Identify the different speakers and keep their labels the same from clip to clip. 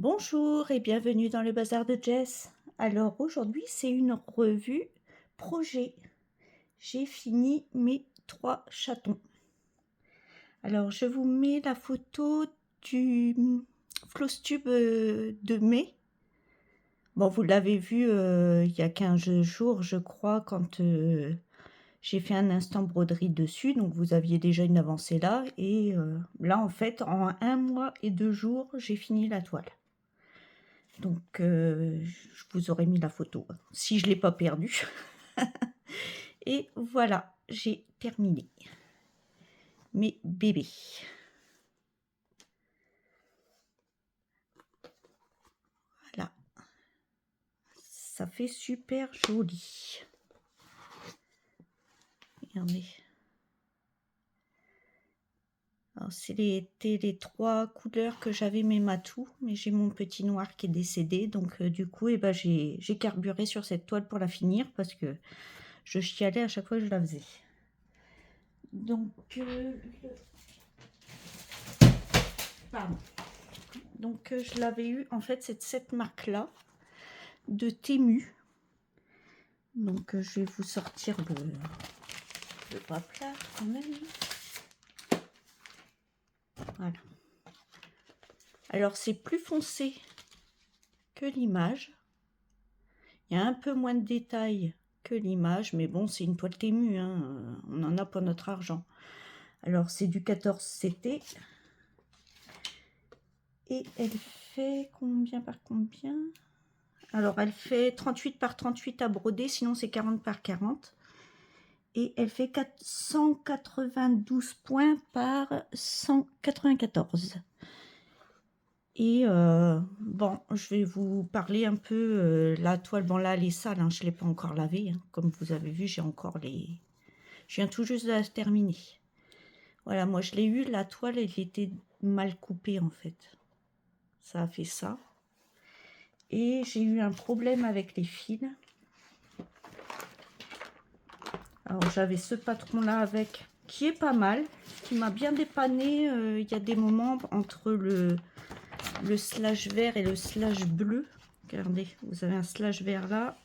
Speaker 1: Bonjour et bienvenue dans le bazar de Jess. Alors aujourd'hui c'est une revue projet. J'ai fini mes 3 chatons. Alors je vous mets la photo du Flosstube de mai. Bon, vous l'avez vu il y a 15 jours je crois quand j'ai fait un instant broderie dessus. Donc vous aviez déjà une avancée là. Et là en fait en 1 mois et 2 jours j'ai fini la toile. Donc, je vous aurais mis la photo, si je ne l'ai pas perdue. Et voilà, j'ai terminé mes bébés. Voilà, ça fait super joli. Regardez. Alors, c'était les 3 couleurs que j'avais mes matous, mais j'ai mon petit noir qui est décédé. Donc, du coup, eh ben, j'ai carburé sur cette toile pour la finir parce que je chialais à chaque fois que je la faisais. Donc, pardon. Donc je l'avais eu, en fait, c'est cette marque-là, de Temu. Donc je vais vous sortir le papier quand même. Voilà. Alors c'est plus foncé que l'image. Il y a un peu moins de détails que l'image, mais bon, c'est une toile Temu, hein. On en a pour notre argent. Alors c'est du 14 CT. Et elle fait combien par combien? Alors elle fait 38 par 38 à broder, sinon c'est 40 par 40. Et elle fait 492 points par 194. Et bon, je vais vous parler un peu la toile. Bon là, elle est sale, hein, je ne l'ai pas encore lavée. Hein. Comme vous avez vu, j'ai encore les... Je viens tout juste de la terminer. Voilà, moi je l'ai eu, la toile, elle était mal coupée en fait. Ça a fait ça. Et j'ai eu un problème avec les fils. Alors j'avais ce patron là avec, qui est pas mal, qui m'a bien dépanné. Il y a des moments entre le slash vert et le slash bleu. Regardez, vous avez un slash vert là,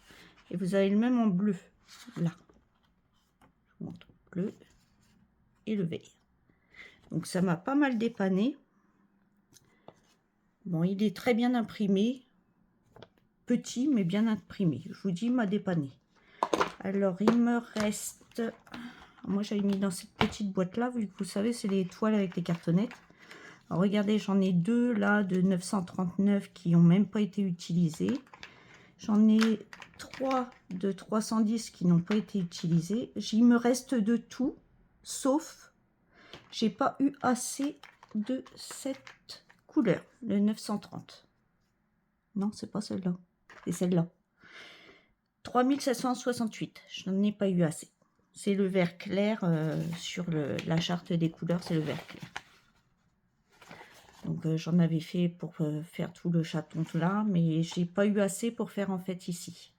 Speaker 1: et vous avez le même en bleu là. Je vous montre, bleu et le vert. Donc ça m'a pas mal dépanné. Bon, il est très bien imprimé, petit mais bien imprimé. Je vous dis, il m'a dépanné. Alors il me reste... Moi j'avais mis dans cette petite boîte là, vu que vous savez c'est les toiles avec les cartonnettes. Alors, regardez, j'en ai 2 là de 939 qui n'ont même pas été utilisés. J'en ai 3 de 310 qui n'ont pas été utilisés. Il me reste de tout, sauf j'ai pas eu assez de cette couleur, le 930. Non, c'est pas celle-là, c'est celle-là. 3768, je n'en ai pas eu assez. C'est le vert clair sur la charte des couleurs, c'est le vert clair. Donc j'en avais fait pour faire tout le chaton là, mais j'ai pas eu assez pour faire en fait ici.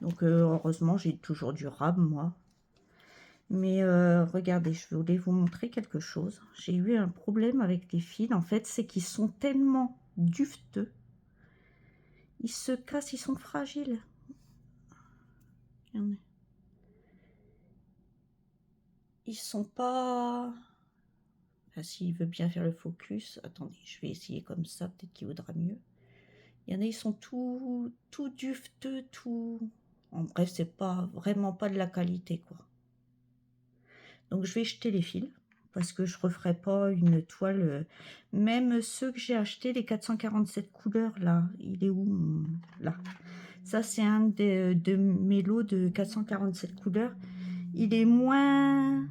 Speaker 1: Donc heureusement j'ai toujours du rab moi. Mais regardez, je voulais vous montrer quelque chose. J'ai eu un problème avec les fils en fait, c'est qu'ils sont tellement dufteux. Ils se cassent, ils sont fragiles. Regardez. Ils sont pas... Enfin, s'il veut bien faire le focus, attendez, je vais essayer comme ça, peut-être qu'il vaudra mieux. Il y en a, ils sont tout dufteux, tout... En bref, c'est pas vraiment pas de la qualité, quoi. Donc, je vais jeter les fils, parce que je referai pas une toile... Même ceux que j'ai achetés, les 447 couleurs, là, il est où? Là. Ça, c'est un de mes lots de 447 couleurs. Il est moins...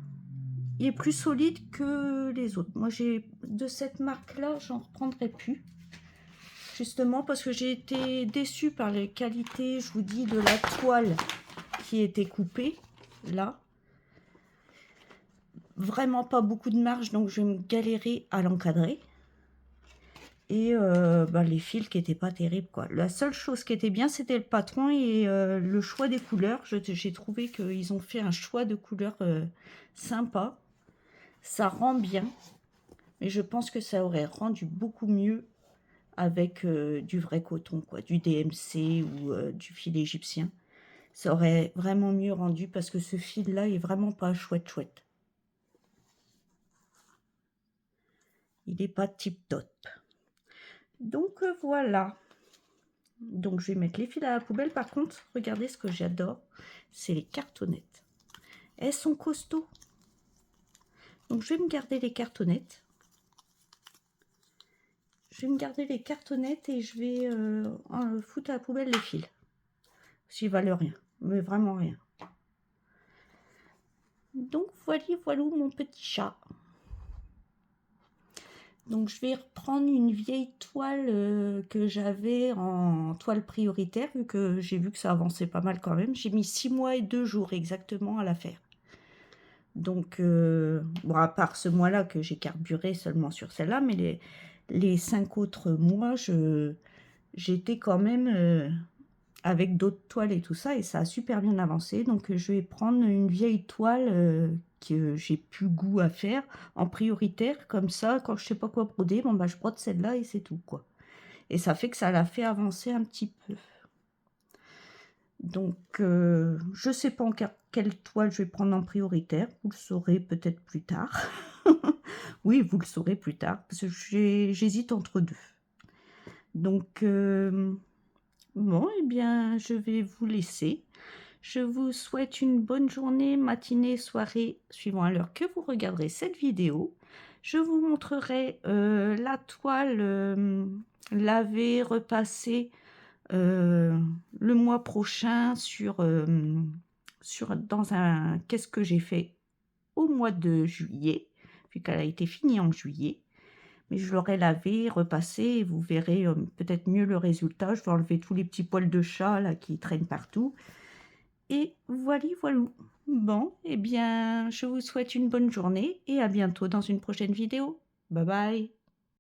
Speaker 1: Il est plus solide que les autres. Moi, j'ai de cette marque-là, j'en reprendrai plus. Justement parce que j'ai été déçue par les qualités, je vous dis, de la toile qui était coupée, là. Vraiment pas beaucoup de marge, donc je vais me galérer à l'encadrer. Et les fils qui n'étaient pas terribles, quoi. La seule chose qui était bien, c'était le patron et le choix des couleurs. J'ai trouvé qu'ils ont fait un choix de couleurs sympa. Ça rend bien, mais je pense que ça aurait rendu beaucoup mieux avec du vrai coton, quoi, du DMC ou du fil égyptien. Ça aurait vraiment mieux rendu parce que ce fil-là est vraiment pas chouette chouette. Il est pas tip top. Donc voilà. Donc je vais mettre les fils à la poubelle. Par contre, regardez ce que j'adore, c'est les cartonnettes. Elles sont costauds. Donc je vais me garder les cartonnettes. Je vais me garder les cartonnettes et je vais foutre à la poubelle les fils. S'ils valent rien, mais vraiment rien. Donc voilà mon petit chat. Donc je vais reprendre une vieille toile que j'avais en toile prioritaire, j'ai vu que ça avançait pas mal quand même. J'ai mis 6 mois et 2 jours exactement à la faire. Donc, bon, à part ce mois-là que j'ai carburé seulement sur celle-là, mais les 5 autres mois, j'étais quand même avec d'autres toiles et tout ça, et ça a super bien avancé. Donc, je vais prendre une vieille toile que j'ai plus goût à faire en prioritaire. Comme ça, quand je sais pas quoi broder, bon, bah, je brode celle-là et c'est tout, quoi. Et ça fait que ça l'a fait avancer un petit peu. Donc, je sais pas quelle toile je vais prendre en prioritaire. Vous le saurez peut-être plus tard. Oui, vous le saurez plus tard, parce que j'hésite entre deux. Donc, bon, eh bien, je vais vous laisser. Je vous souhaite une bonne journée, matinée, soirée, suivant à l'heure que vous regarderez cette vidéo. Je vous montrerai la toile lavée, repassée le mois prochain dans un qu'est-ce que j'ai fait au mois de juillet, vu qu'elle a été finie en juillet. Mais je l'aurai lavé, repassé, et vous verrez peut-être mieux le résultat. Je vais enlever tous les petits poils de chat là qui traînent partout. Et voilà. Bon, eh bien, je vous souhaite une bonne journée et à bientôt dans une prochaine vidéo. Bye bye.